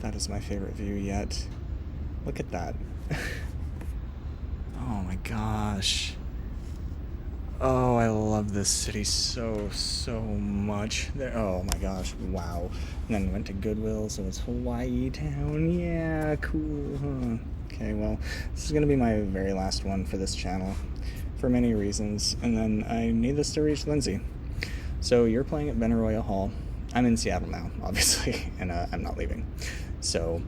That is my favorite view yet. Look at that. Oh my gosh. Oh, I love this city so much. Oh my gosh, wow. And then went to Goodwill, so it's Hawaii Town. Yeah, cool, huh? Okay, well, this is going to be my very last one for this channel for many reasons. And then I need this to reach Lindsey. So you're playing at Benaroya Hall. I'm in Seattle now, obviously, and I'm not leaving. So,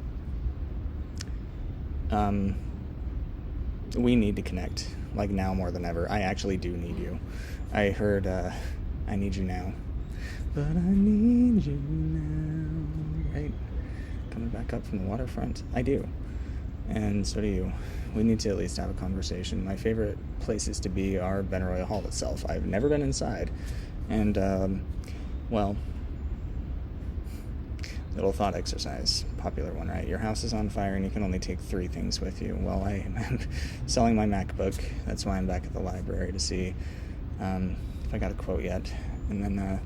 we need to connect, like now more than ever. I actually do need you. I heard, I need you now. But I need you now, right? Coming back up from the waterfront. I do. And so do you. We need to at least have a conversation. My favorite places to be are Benaroya Hall itself. I've never been inside. And, well, little thought exercise, popular one, right? Your house is on fire and you can only take 3 things with you. Well, I am selling my MacBook. That's why I'm back at the library to see if I got a quote yet. And then,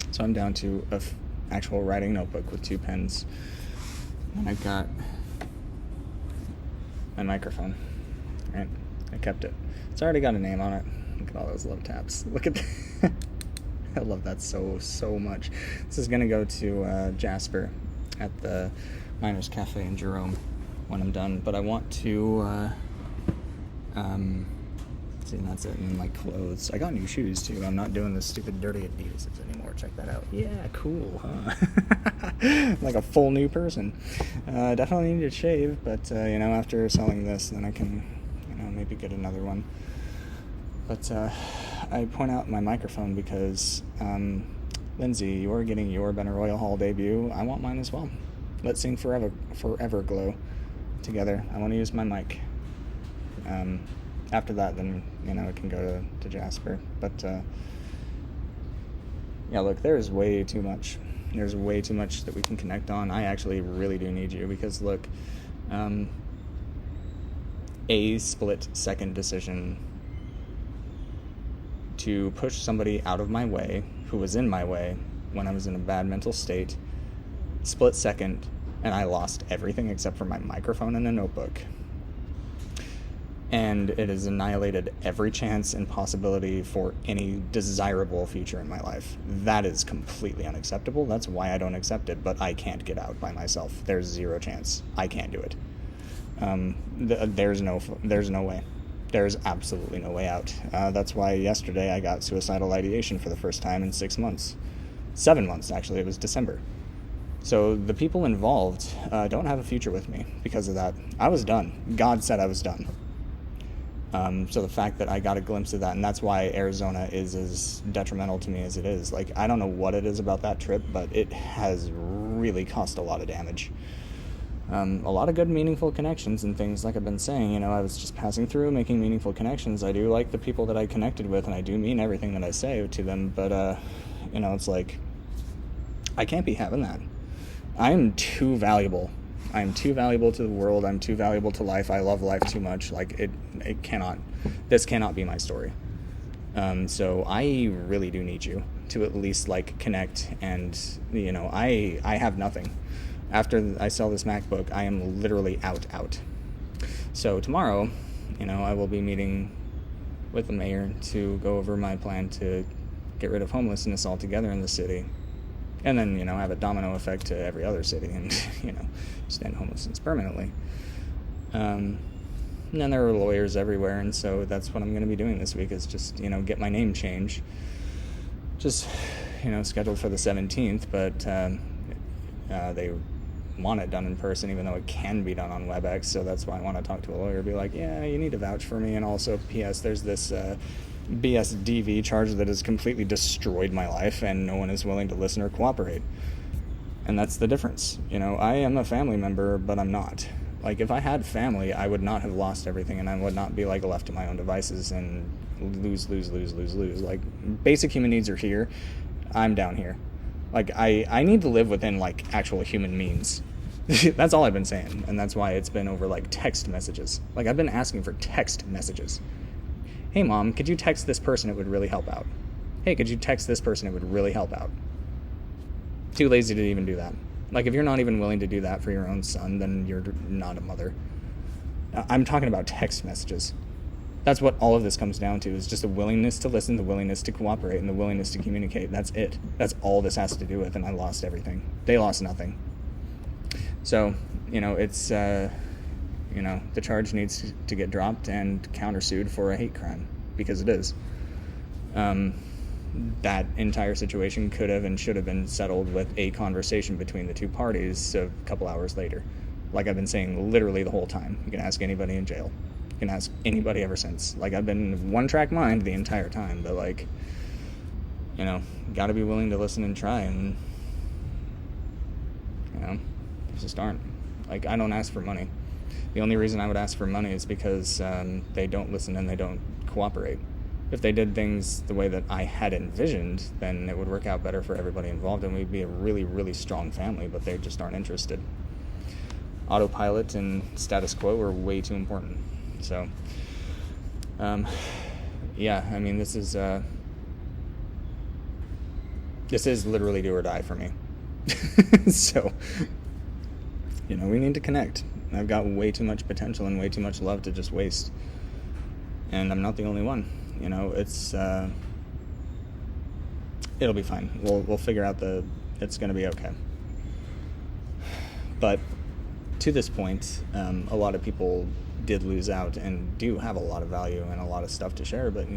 so I'm down to a actual writing notebook with 2 pens. And I've got my microphone, right? I kept it. It's already got a name on it. Look at all those love taps. Look at that. I love that so much. This is going to go to Jasper at the Miners Cafe in Jerome when I'm done. But I want to, see, and that's it. And my clothes. I got new shoes too. I'm not doing the stupid dirty Adidas anymore. Check that out. Yeah, cool, huh? Like a full new person. Definitely need to shave, but, after selling this, then I can, maybe get another one. But I point out my microphone because, Lindsey, you're getting your Benaroya Hall debut. I want mine as well. Let's sing Forever Glow together. I want to use my mic. After that, then, it can go to Jasper. But, yeah, look, there's way too much. There's way too much that we can connect on. I actually really do need you because, look, a split-second decision to push somebody out of my way who was in my way when I was in a bad mental state, split second, and I lost everything except for my microphone and a notebook. And it has annihilated every chance and possibility for any desirable future in my life. That is completely unacceptable. That's why I don't accept it, but I can't get out by myself. There's 0 chance. I can't do it. There's no way. There's absolutely no way out. That's why yesterday I got suicidal ideation for the first time in 6 months. 7 months, actually. It was December. So the people involved don't have a future with me because of that. I was done. God said I was done. So the fact that I got a glimpse of that, and that's why Arizona is as detrimental to me as it is. Like, I don't know what it is about that trip, but it has really caused a lot of damage. A lot of good, meaningful connections and things, like I've been saying, I was just passing through, making meaningful connections. I do like the people that I connected with, and I do mean everything that I say to them, but, it's like, I can't be having that. I'm too valuable. I'm too valuable to the world. I'm too valuable to life. I love life too much. Like, this cannot be my story. So I really do need you to at least, like, connect, and, I have nothing. After I sell this MacBook, I am literally out. So tomorrow, I will be meeting with the mayor to go over my plan to get rid of homelessness altogether in the city. And then, have a domino effect to every other city and, just end homelessness permanently. And then there are lawyers everywhere, and so that's what I'm going to be doing this week is just, get my name changed. Just, scheduled for the 17th, but they want it done in person, even though it can be done on WebEx, so that's why I want to talk to a lawyer, be like, yeah, you need to vouch for me, and also, P.S., there's this BSDV charge that has completely destroyed my life, and no one is willing to listen or cooperate. And that's the difference. I am a family member, but I'm not. Like, if I had family, I would not have lost everything, and I would not be, like, left to my own devices and lose. Like, basic human needs are here. I'm down here. Like, I need to live within, like, actual human means. That's all I've been saying, and that's why it's been over, like, text messages. Like, I've been asking for text messages. Hey, Mom, could you text this person? It would really help out. Hey, could you text this person? It would really help out. Too lazy to even do that. Like, if you're not even willing to do that for your own son, then you're not a mother. I'm talking about text messages. That's what all of this comes down to, is just a willingness to listen, the willingness to cooperate, and the willingness to communicate. That's it. That's all this has to do with, and I lost everything. They lost nothing. So, it's, the charge needs to get dropped and countersued for a hate crime, because it is. That entire situation could have and should have been settled with a conversation between the two parties a couple hours later. Like I've been saying literally the whole time. You can ask anybody in jail. You can ask anybody ever since. Like, I've been one-track mind the entire time, but, like, gotta be willing to listen and try, and, just aren't. Like, I don't ask for money. The only reason I would ask for money is because they don't listen and they don't cooperate. If they did things the way that I had envisioned, then it would work out better for everybody involved, and we'd be a really, really strong family, but they just aren't interested. Autopilot and status quo are way too important. So, this is literally do or die for me. So, we need to connect. I've got way too much potential and way too much love to just waste. And I'm not the only one. It's, it'll be fine. We'll figure out it's going to be okay. But to this point, a lot of people did lose out and do have a lot of value and a lot of stuff to share, but,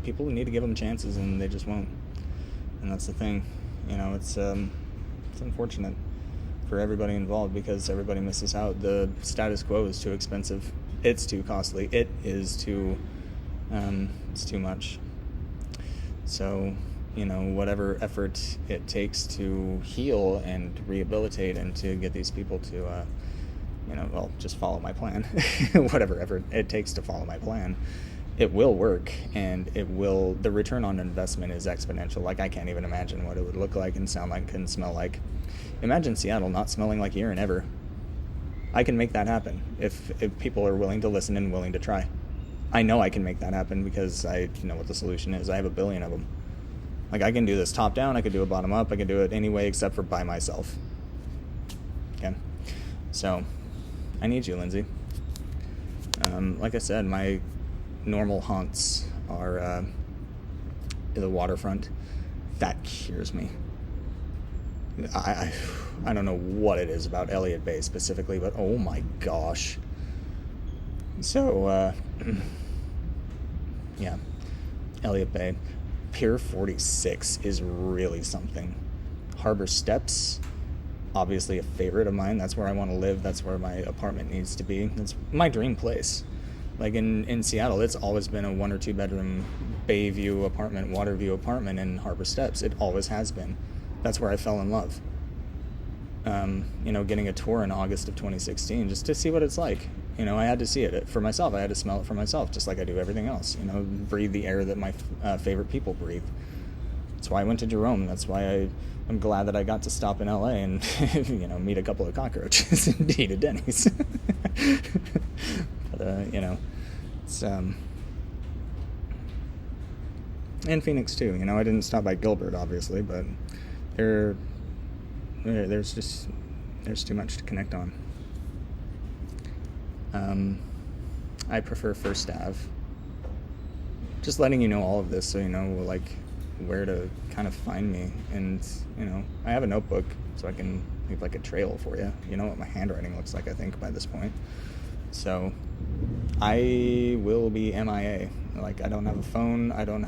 people need to give them chances, and they just won't. And that's the thing. It's unfortunate for everybody involved, because everybody misses out. The status quo is too expensive. It's too costly. It is too, it's too much. So, whatever effort it takes to heal and rehabilitate and to get these people to, just follow my plan. Whatever effort it takes to follow my plan, it will work, and the return on investment is exponential. Like, I can't even imagine what it would look like and sound like and smell like. Imagine Seattle not smelling like urine ever. I can make that happen if people are willing to listen and willing to try. I know I can make that happen because I know what the solution is. I have a billion of them. Like, I can do this top down, I could do it bottom up, I can do it any way except for by myself. Okay? So, I need you, Lindsey. Like I said, my normal haunts are the waterfront. That cures me. I don't know what it is about Elliott Bay specifically, but oh my gosh. So, yeah, Elliott Bay. Pier 46 is really something. Harbor Steps, obviously a favorite of mine. That's where I want to live. That's where my apartment needs to be. That's my dream place. Like, in Seattle, it's always been a 1 or 2 bedroom bay view apartment, water view apartment in Harbor Steps. It always has been. That's where I fell in love. Getting a tour in August of 2016 just to see what it's like. I had to see it for myself. I had to smell it for myself, just like I do everything else. Breathe the air that my favorite people breathe. That's why I went to Jerome. That's why I'm glad that I got to stop in LA and, meet a couple of cockroaches and eat at Denny's. But, it's, and Phoenix too. I didn't stop by Gilbert, obviously, but there's too much to connect on. I prefer First Ave. Just letting you know all of this so you know, like, where to kind of find me. And, I have a notebook so I can leave, like, a trail for you. You know what my handwriting looks like, I think, by this point. So, I will be MIA. Like, I don't have a phone. I won't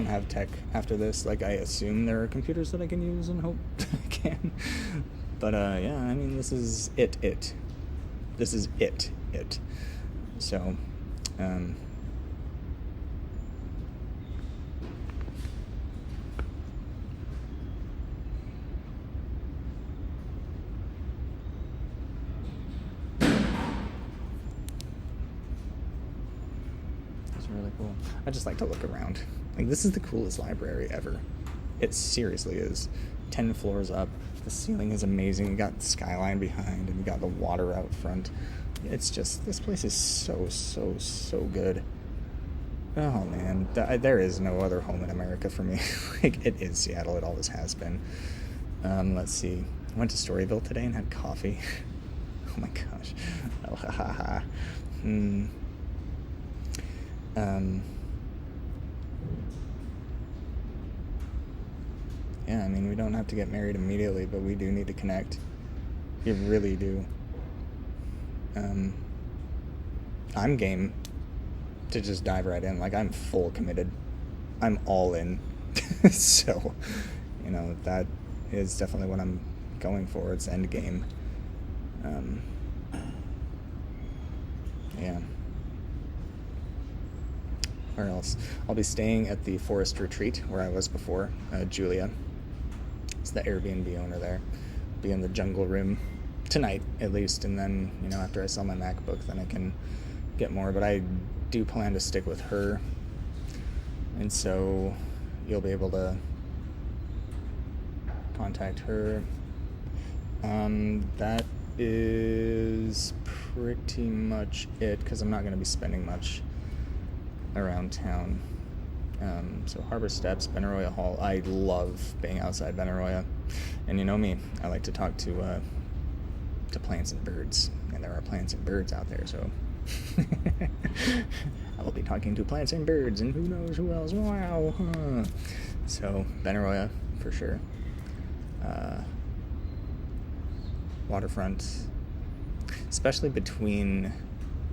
have tech after this. Like, I assume there are computers that I can use and hope I can. But, this is it. This is it. So, really cool. I just like to look around. Like, this is the coolest library ever. It seriously is. 10 floors up. The ceiling is amazing. You got the skyline behind, and you got the water out front. It's just, this place is so good. Oh man, there is no other home in America for me. Like, it is Seattle. It always has been. Let's see. went to Storyville today and had coffee. Oh my gosh. Oh, ha ha ha. Yeah, I mean, we don't have to get married immediately, but we do need to connect. You really do. I'm game to just dive right in. Like, I'm full committed. I'm all in. So, that is definitely what I'm going for. It's end game. Yeah. Where else? I'll be staying at the Forest Retreat where I was before. Julia. It's the Airbnb owner there. Be in the jungle room tonight, at least, and then, after I sell my MacBook, then I can get more. But I do plan to stick with her, and so you'll be able to contact her. That is pretty much it, because I'm not going to be spending much around town. So Harbor Steps, Benaroya Hall. I love being outside Benaroya, and you know me, I like to talk to plants and birds, and there are plants and birds out there, so I will be talking to plants and birds, and who knows who else. Wow. So Benaroya for sure. Waterfront, especially between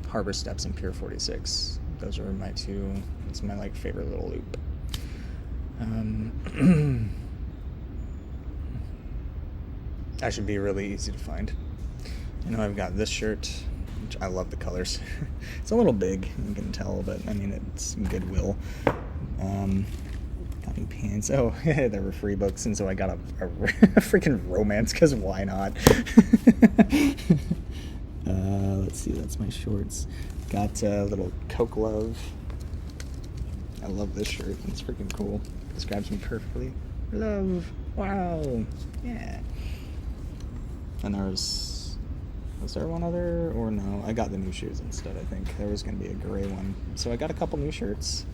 Harbor Steps and Pier 46. Those are my two. It's my favorite little loop. That should be really easy to find. I've got this shirt, which I love the colors. It's a little big, you can tell, but I mean, it's Goodwill. Got new pants. Oh, there were free books, and so I got a freaking romance, because why not? Let's see, that's my shorts. Got a little Coke Love. I love this shirt. It's freaking cool. Describes me perfectly. Love. Wow. Yeah. And was there one other, or no? I got the new shoes instead, I think. There was going to be a gray one. So I got a couple new shirts.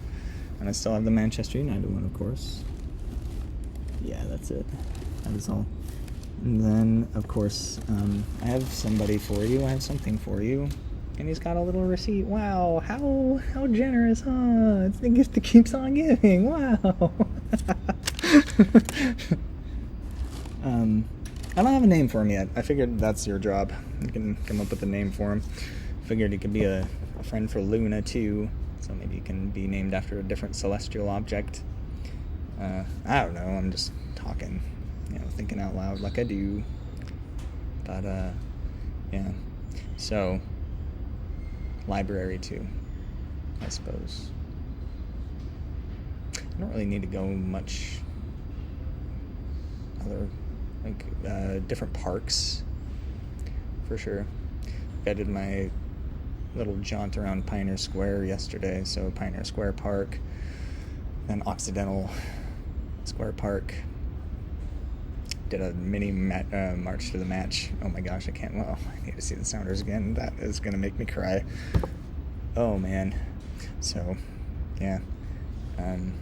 And I still have the Manchester United one, of course. Yeah, that's it. That is all. And then, of course, I have somebody for you. I have something for you. And he's got a little receipt. Wow, how generous, huh? It's the gift that keeps on giving. Wow. I don't have a name for him yet. I figured that's your job. You can come up with a name for him. Figured he could be a friend for Luna, too. So maybe he can be named after a different celestial object. I don't know. I'm just talking, thinking out loud like I do. But, yeah. So, library, too, I suppose. I don't really need to go much other, different parks, for sure. I did my little jaunt around Pioneer Square yesterday, so Pioneer Square Park, then Occidental Square Park. Did a mini march to the match. Oh my gosh, I need to see the Sounders again. That is going to make me cry. Oh man. So, yeah. Trying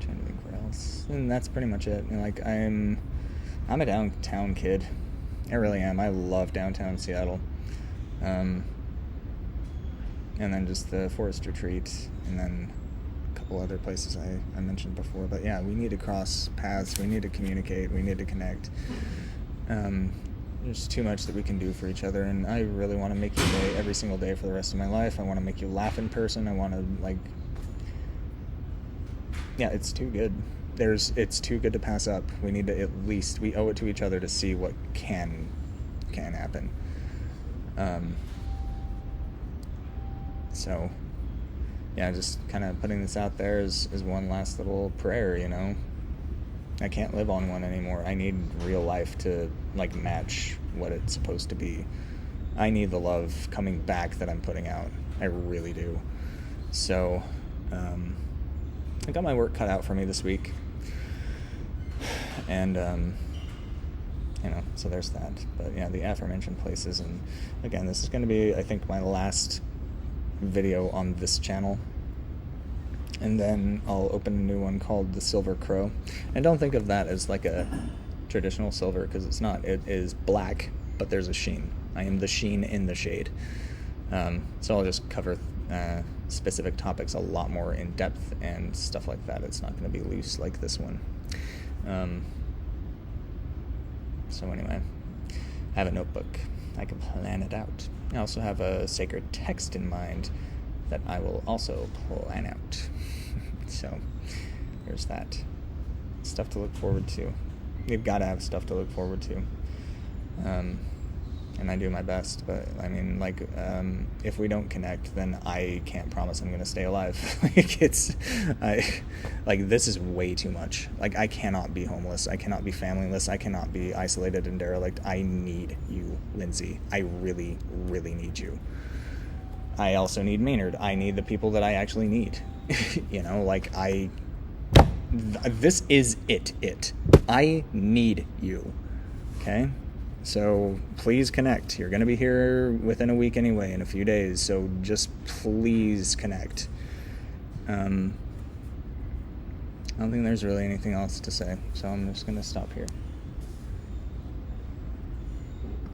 to think where else. And that's pretty much it. I'm a downtown kid. I really am. I love downtown Seattle. And then just the Forest Retreat, and then a couple other places I mentioned before. But yeah, we need to cross paths, we need to communicate, we need to connect. There's too much that we can do for each other, and I really want to make your day every single day for the rest of my life. I want to make you laugh in person. I want to, yeah, it's too good. It's too good to pass up. We need to we owe it to each other to see what can happen. So, yeah, just kind of putting this out there is one last little prayer, I can't live on one anymore. I need real life to, match what it's supposed to be. I need the love coming back that I'm putting out. I really do. So, I got my work cut out for me this week. And, so there's that. But yeah, the aforementioned places. And again, this is going to be, I think, my last video on this channel. And then I'll open a new one called The Silver Crow. And don't think of that as traditional silver, because it's not. It is black, but there's a sheen. I am the sheen in the shade. So I'll just cover specific topics a lot more in depth and stuff like that. It's not going to be loose like this one. So anyway, I have a notebook. I can plan it out. I also have a sacred text in mind that I will also plan out. So there's that. Stuff to look forward to. We've got to have stuff to look forward to. And I do my best, but I mean, like, if we don't connect, then I can't promise I'm going to stay alive. This is way too much. Like, I cannot be homeless. I cannot be familyless. I cannot be isolated and derelict. I need you, Lindsey. I really, really need you. I also need Maynard. I need the people that I actually need. This is it. I need you. Okay? So please connect. You're going to be here within a week anyway, in a few days. So just please connect. I don't think there's really anything else to say. So I'm just going to stop here.